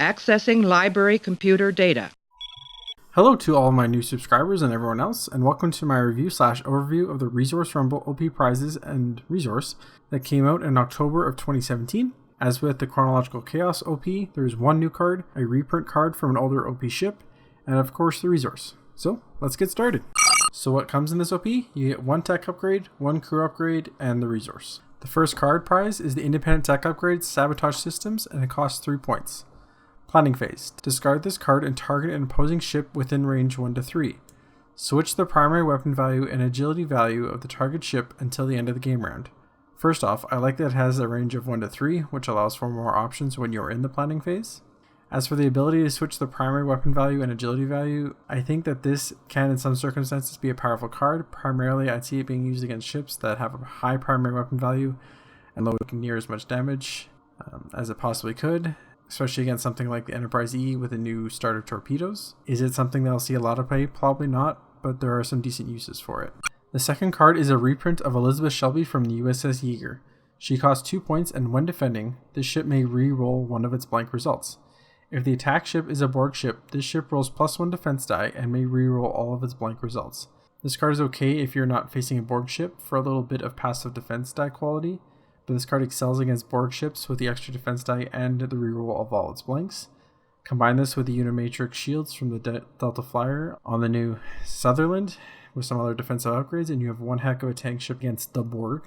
Accessing library computer data. Hello to all of my new subscribers and everyone else, and welcome to my review/overview of the Resource Rumble OP prizes and resource that came out in October of 2017. As with the Chronological Chaos OP, there's one new card, a reprint card from an older OP ship, and of course the resource. So let's get started. So what comes in this OP? You get one tech upgrade, one crew upgrade, and the resource. The first card prize is the independent tech upgrade Sabotage Systems, and it costs 3 points. Planning phase. Discard this card and target an opposing ship within range 1 to 3. Switch the primary weapon value and agility value of the target ship until the end of the game round. First off, I like that it has a range of 1 to 3, which allows for more options when you're in the planning phase. As for the ability to switch the primary weapon value and agility value, I think that this can in some circumstances be a powerful card. Primarily, I'd see it being used against ships that have a high primary weapon value and low near as much damage as it possibly could, especially against something like the Enterprise E with the new starter torpedoes. Is it something that I'll see a lot of play? Probably not, but there are some decent uses for it. The second card is a reprint of Elizabeth Shelby from the USS Yeager. She costs 2 points, and when defending, this ship may re-roll one of its blank results. If the attack ship is a Borg ship, this ship rolls +1 defense die and may re-roll all of its blank results. This card is okay if you're not facing a Borg ship for a little bit of passive defense die quality, but this card excels against Borg ships with the extra defense die and the reroll of all its blanks. Combine this with the Unimatrix shields from the Delta Flyer on the new Sutherland with some other defensive upgrades, and you have one heck of a tank ship against the Borg.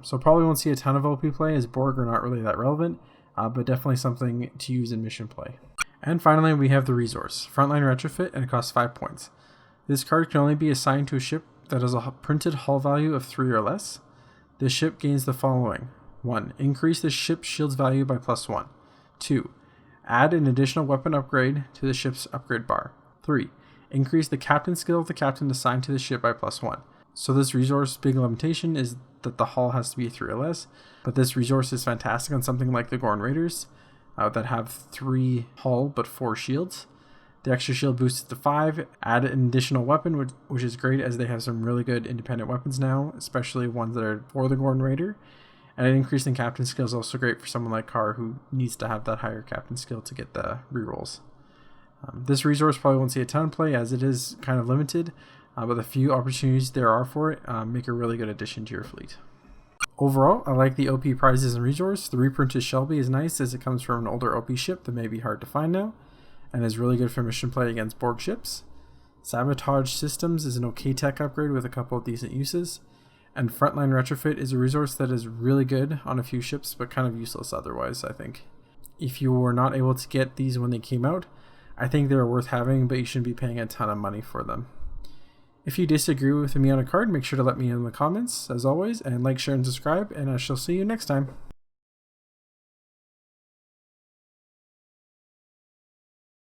So probably won't see a ton of OP play, as Borg are not really that relevant, but definitely something to use in mission play. And finally, we have the resource, Frontline Retrofit, and it costs 5 points. This card can only be assigned to a ship that has a printed hull value of 3 or less. This ship gains the following. 1. Increase the ship's shield's value by +1. 2. Add an additional weapon upgrade to the ship's upgrade bar. 3. Increase the captain skill of the captain assigned to the ship by +1. So this resource big limitation is that the hull has to be 3 or less, but this resource is fantastic on something like the Gorn Raiders that have 3 hull but 4 shields. The extra shield boosts to 5, add an additional weapon, which is great as they have some really good independent weapons now, especially ones that are for the Gorn Raider. And an increase in captain skill is also great for someone like Carr who needs to have that higher captain skill to get the rerolls. This resource probably won't see a ton of play as it is kind of limited, but the few opportunities there are for it make a really good addition to your fleet. Overall, I like the OP prizes and resource. The reprinted Shelby is nice as it comes from an older OP ship that may be hard to find now, and is really good for mission play against Borg ships. Sabotage Systems is an okay tech upgrade with a couple of decent uses, and Frontline Retrofit is a resource that is really good on a few ships but kind of useless otherwise, I think. If you were not able to get these when they came out, I think they're worth having, but you shouldn't be paying a ton of money for them. If you disagree with me on a card, make sure to let me know in the comments, as always, and like, share, and subscribe, and I shall see you next time.